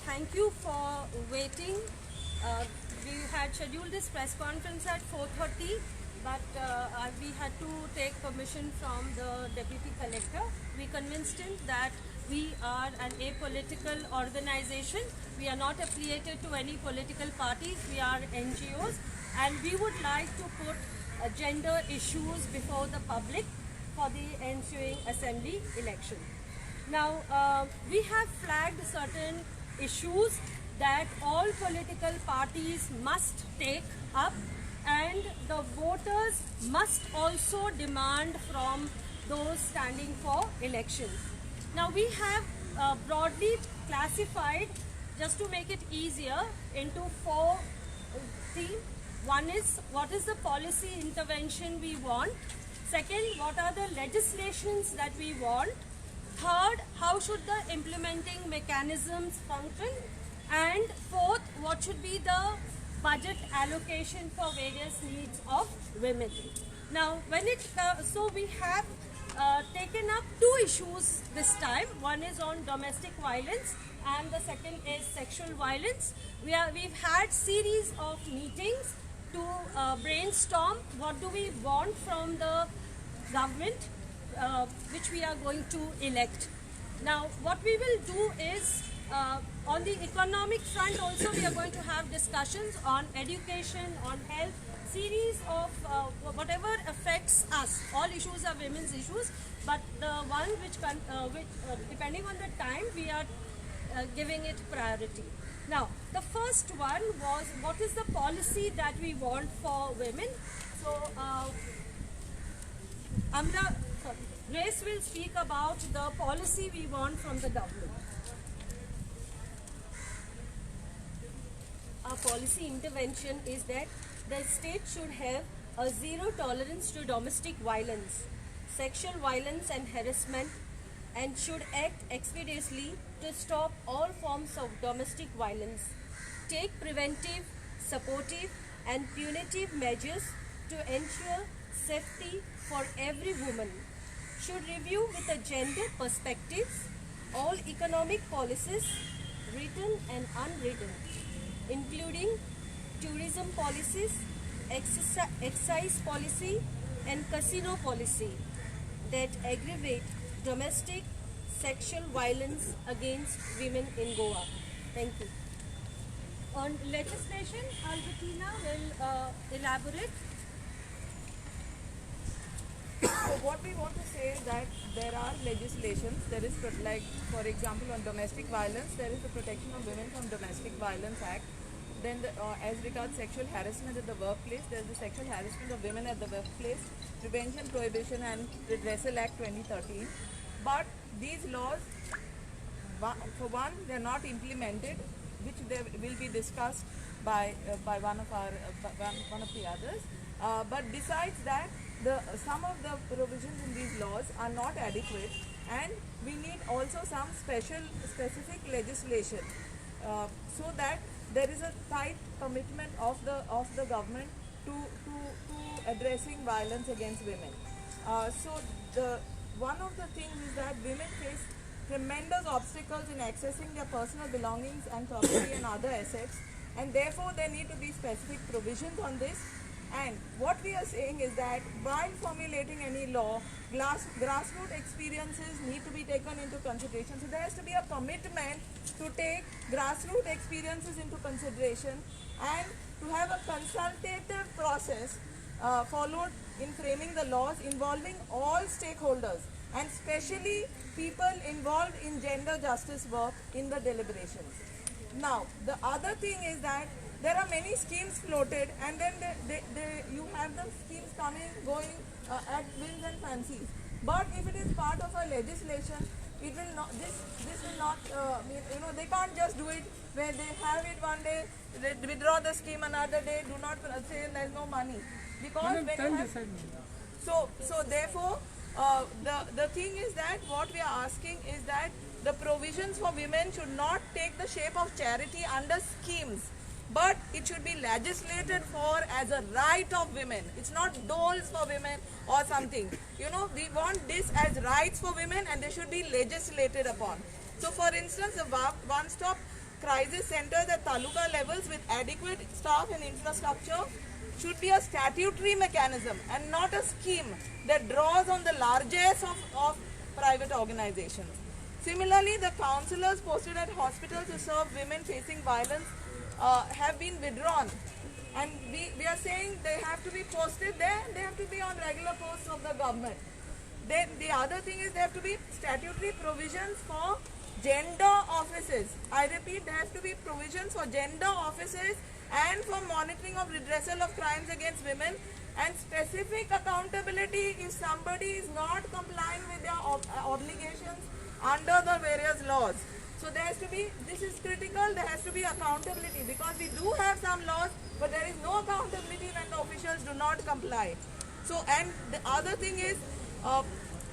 Thank you for waiting. We had scheduled this press conference at 4:30, but we had to take permission from the Deputy Collector. We convinced him that we are an apolitical organization. We are not affiliated to any political parties. We are NGOs, and we would like to put gender issues before the public for the ensuing assembly election. Now, we have flagged certain issues that all political parties must take up, and the voters must also demand from those standing for election. Now, we have broadly classified, just to make it easier, into four themes. One is, what is the policy intervention we want? Second, what are the legislations that we want? Third, how should the implementing mechanisms function? And fourth, what should be the budget allocation for various needs of women? Now, so we have taken up two issues this time. One is on domestic violence, and the second is sexual violence. We've had series of meetings to brainstorm what do we want from the government which we are going to elect. Now, what we will do is, on the economic front also, we are going to have discussions on education, on health, series of whatever affects us. All issues are women's issues, but the one which depending on the time, we are giving it priority. Now, the first one was, what is the policy that we want for women? So, Grace will speak about the policy we want from the government. Our policy intervention is that the state should have a zero tolerance to domestic violence, sexual violence and harassment, and should act expeditiously to stop all forms of domestic violence, take preventive, supportive and punitive measures to ensure safety for every woman, should review with a gender perspective all economic policies, written and unwritten, including tourism policies, excise policy and casino policy that aggravate domestic sexual violence against women in Goa. Thank you. On legislation, Albertina will elaborate. So what we want to say is that there are legislations. There is, like for example, on domestic violence, there is the Protection of Women from Domestic Violence Act. Then as regards sexual harassment at the workplace, there is the Sexual Harassment of Women at the Workplace Prevention, Prohibition and Redressal Act 2013. But these laws, for one, they are not implemented, which they will be discussed by one of the others. But besides that, some of the provisions in these laws are not adequate, and we need also some specific legislation so that there is a tight commitment of the government to addressing violence against women. One of the things is that women face tremendous obstacles in accessing their personal belongings and property and other assets, and therefore there need to be specific provisions on this. And what we are saying is that while formulating any law, grassroots experiences need to be taken into consideration. So there has to be a commitment to take grassroots experiences into consideration and to have a consultative process followed in framing the laws involving all stakeholders, and especially people involved in gender justice work in the deliberations. Now, the other thing is that there are many schemes floated, and then you have the schemes coming, going at whims and fancies. But if it is part of a legislation, it will not. This will not. They can't just do it where they have it one day, they withdraw the scheme another day, do not say there is no money, because when you have, so therefore the thing is that what we are asking is that the provisions for women should not take the shape of charity under schemes, but it should be legislated for as a right of women. It's not doles for women or something. We want this as rights for women, and they should be legislated upon. So for instance, the one-stop crisis centers at taluka levels with adequate staff and infrastructure should be a statutory mechanism and not a scheme that draws on the largesse of private organizations. Similarly, the counselors posted at hospitals to serve women facing violence have been withdrawn. And we are saying they have to be posted there, they have to be on regular posts of the government. Then the other thing is there have to be statutory provisions for gender offices. I repeat, there has to be provisions for gender offices and for monitoring of redressal of crimes against women and specific accountability if somebody is not complying with their obligations under the various laws. So there has to be, this is critical, there has to be accountability because we do have some laws but there is no accountability when the officials do not comply. So, and the other thing is,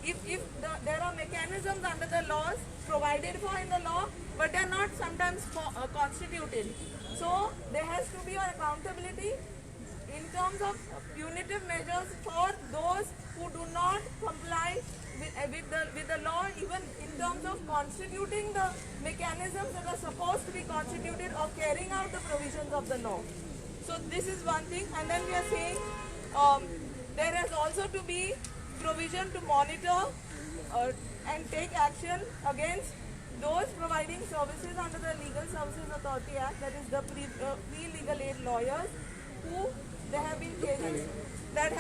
if there are mechanisms under the laws provided for in the law but they are not sometimes constituted. So there has to be an accountability in terms of punitive measures for those who do not comply with the law, even in terms of constituting the mechanisms that are supposed to be constituted or carrying out the provisions of the law. So this is one thing, and then we are saying there has also to be provision to monitor and take action against those providing services under the Legal Services Authority Act, that is the pre-legal aid lawyers, who there have been cases that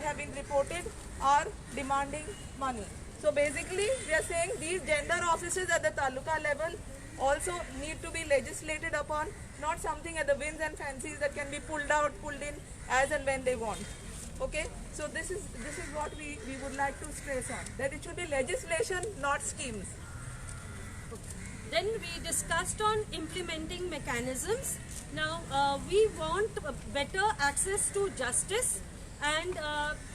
have been reported are demanding money. So basically we are saying these gender offices at the taluka level also need to be legislated upon, not something at the whims and fancies that can be pulled in as and when they want. Okay, so this is what we would like to stress on, that it should be legislation, not schemes. Then we discussed on implementing mechanisms. Now we want better access to justice, and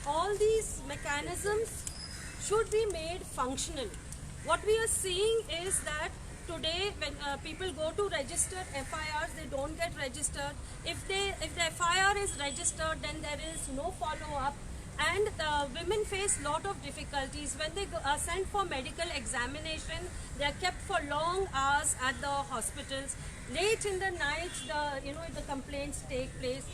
all these mechanisms should be made functional. What we are seeing is that today when people go to register FIRs, they don't get registered. If the FIR is registered, then there is no follow-up, and women face lot of difficulties. When they are sent for medical examination, they are kept for long hours at the hospitals. Late in the night, the complaints take place,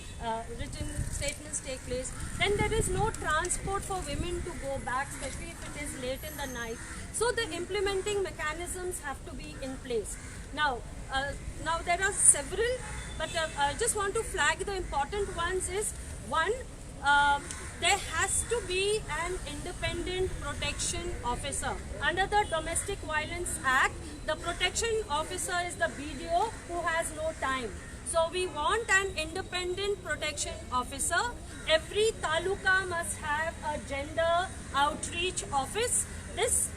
written statements take place. Then there is no transport for women to go back, especially if it is late in the night. So the implementing mechanisms have to be in place. Now there are several, but I just want to flag the important ones. Is one, there has to be an independent protection officer. Under the Domestic Violence Act, the protection officer is the BDO who has no time. So we want an independent protection officer. Every taluka must have a gender outreach office. This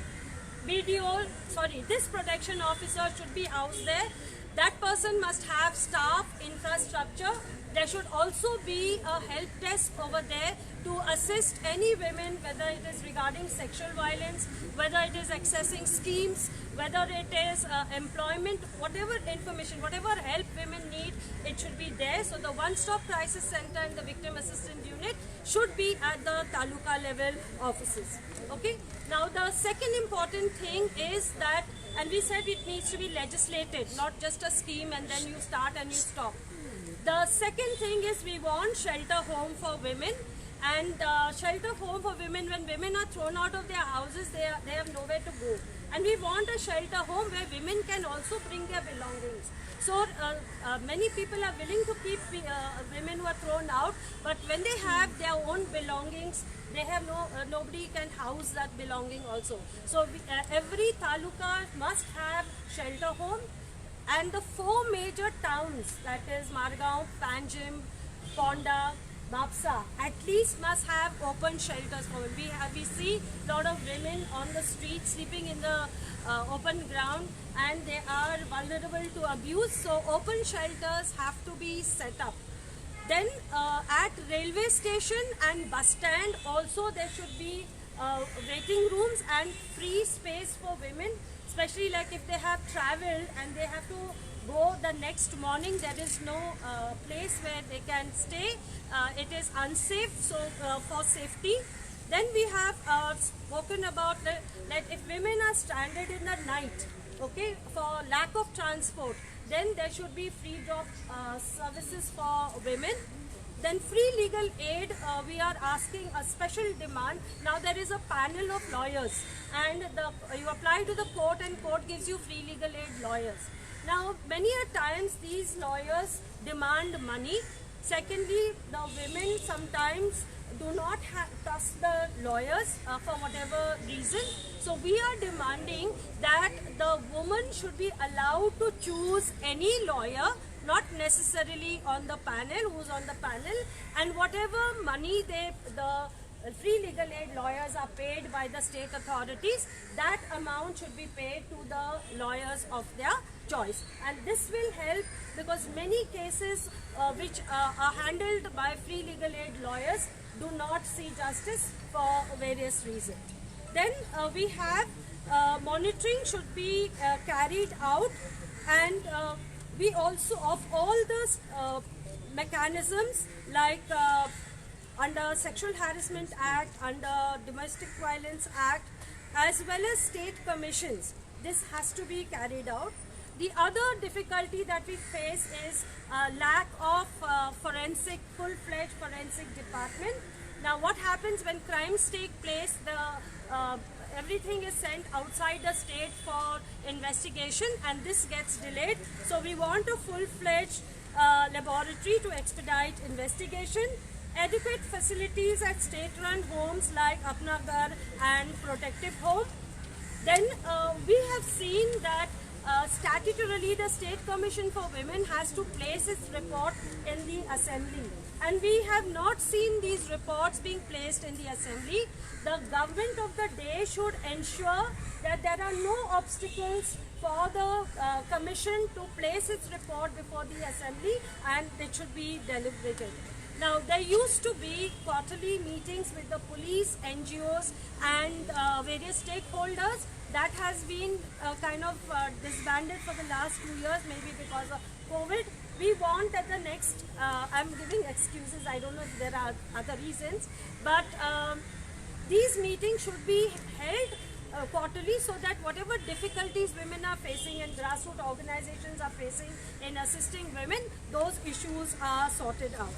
protection officer should be housed there. That person must have staff, infrastructure. There should also be a help desk over there to assist any women, whether it is regarding sexual violence, whether it is accessing schemes, whether it is employment, whatever information, whatever help women need, it should be there. So the one-stop crisis center and the victim assistance unit should be at the taluka level offices. Okay. Now the second important thing is that, and we said it needs to be legislated, not just a scheme and then you start and you stop. The second thing is we want shelter home for women, and shelter home for women, when women are thrown out of their houses, they have nowhere to go. And we want a shelter home where women can also bring their belongings. So many people are willing to keep women who are thrown out, but when they have their own belongings, they have nobody can house that belonging also. So every taluka must have shelter home. And the four major towns, that is Margaon, Panjim, Ponda, Bapsa, at least must have open shelters for women. We see a lot of women on the street sleeping in the open ground, and they are vulnerable to abuse. So open shelters have to be set up. Then at railway station and bus stand also there should be waiting rooms and free space for women. Especially like if they have traveled and they have to go the next morning, there is no place where they can stay. It is unsafe, so for safety. Then we have spoken about that if women are stranded in the night, okay, for lack of transport. Then there should be free drop services for women. Then free legal aid, we are asking a special demand. Now there is a panel of lawyers, and you apply to the court and court gives you free legal aid lawyers. Now many a times these lawyers demand money. Secondly, the women sometimes do not trust the lawyers for whatever reason. So we are demanding that the woman should be allowed to choose any lawyer, not necessarily on the panel, who's on the panel, and whatever money the free legal aid lawyers are paid by the state authorities, that amount should be paid to the lawyers of their choice. And this will help, because many cases which are handled by free legal aid lawyers do not see justice for various reasons. Then we have monitoring should be carried out, and we also, of all the mechanisms like under Sexual Harassment Act, under Domestic Violence Act, as well as state commissions, this has to be carried out. The other difficulty that we face is lack of full-fledged forensic department. Now what happens when crimes take place, everything is sent outside the state for investigation, and this gets delayed. So we want a full-fledged laboratory to expedite investigation. Adequate facilities at state-run homes like Apna Ghar and Protective Home. Then we have seen that statutorily the State Commission for Women has to place its report in the Assembly, and we have not seen these reports being placed in the Assembly. The government of the day should ensure that there are no obstacles for the Commission to place its report before the Assembly, and it should be deliberated. Now there used to be quarterly meetings with the police, NGOs and various stakeholders. That has been kind of disbanded for the last 2 years, maybe because of COVID. We want that the next, I'm giving excuses, I don't know if there are other reasons, but these meetings should be held quarterly, so that whatever difficulties women are facing and grassroots organizations are facing in assisting women, those issues are sorted out.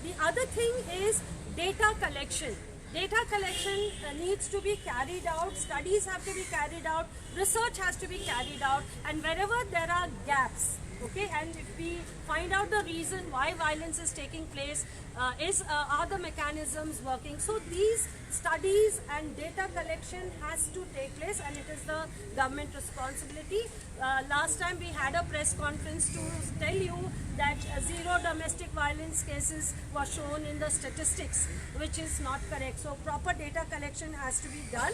The other thing is data collection. Data collection needs to be carried out, studies have to be carried out, research has to be carried out, and wherever there are gaps, okay, and if we find out the reason why violence is taking place, are the mechanisms working? So these studies and data collection has to take place, and it is the government responsibility. Last time we had a press conference to tell you that 0 domestic violence cases were shown in the statistics, which is not correct. So proper data collection has to be done.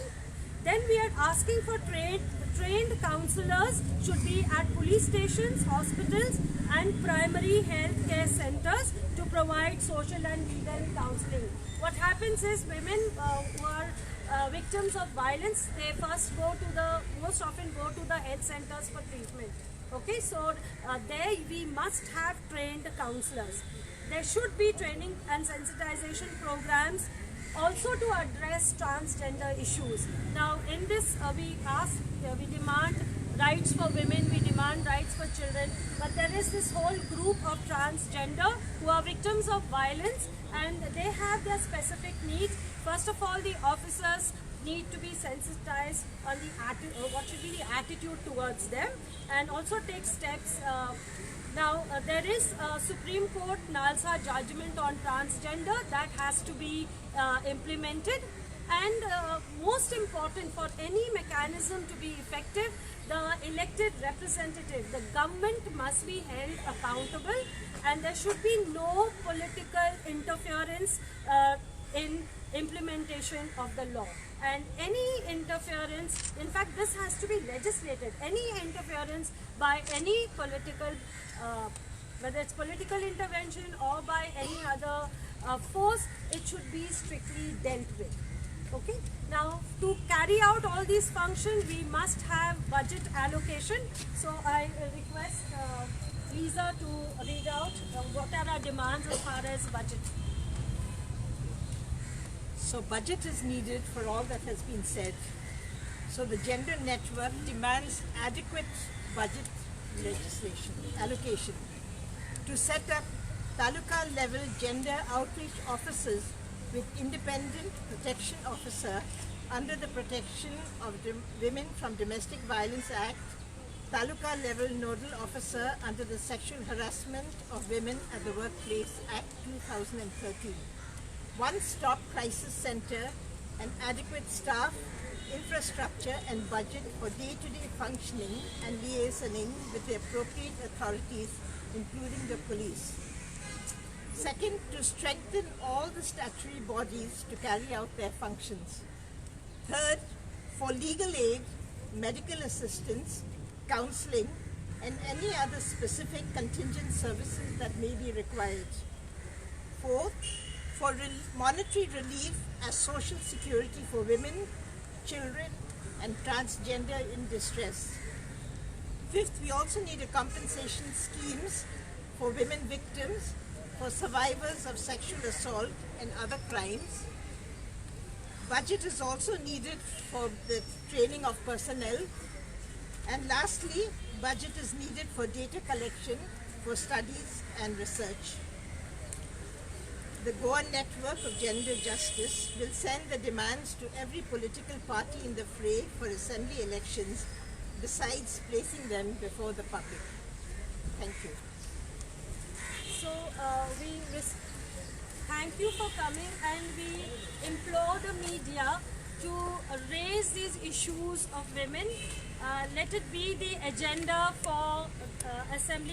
Then we are asking for trained counselors should be at police stations, hospitals and primary health care centers to provide social and legal counseling. What happens is women who are victims of violence, they most often go to the health centers for treatment. Okay, so there we must have trained counselors. There should be training and sensitization programs also to address transgender issues. Now in this we demand rights for women, we demand rights for children, but there is this whole group of transgender who are victims of violence, and they have their specific needs. First of all, the officers need to be sensitized on what should be the attitude towards them, and also take steps. Now there is a Supreme Court Nalsa judgment on transgender that has to be implemented, and most important, for any mechanism to be effective, the elected representative, the government must be held accountable, and there should be no political interference in implementation of the law. And any interference, in fact this has to be legislated, any interference by any political, whether it's political intervention or by any other force, it should be strictly dealt with. Okay. Now to carry out all these functions, we must have budget allocation. So I request Lisa to read out what are our demands as far as budget. So budget is needed for all that has been said. So the Gender Network demands adequate budget allocation to set up taluka level gender outreach officers with independent protection officer under the Protection of Women from Domestic Violence Act, taluka level nodal officer under the Sexual Harassment of Women at the Workplace Act 2013. One-stop crisis center and adequate staff, infrastructure and budget for day-to-day functioning and liaisoning with the appropriate authorities, including the police. Second, to strengthen all the statutory bodies to carry out their functions. Third, for legal aid, medical assistance, counseling, and any other specific contingent services that may be required. Fourth, for monetary relief as social security for women, children, and transgender in distress. Fifth, we also need a compensation schemes for women victims, for survivors of sexual assault and other crimes. Budget is also needed for the training of personnel. And lastly, budget is needed for data collection, for studies and research. The Goan network of gender justice will send the demands to every political party in the fray for assembly elections, besides placing them before the public. Thank you. So thank you for coming, and we implore the media to raise these issues of women. Let it be the agenda for assembly.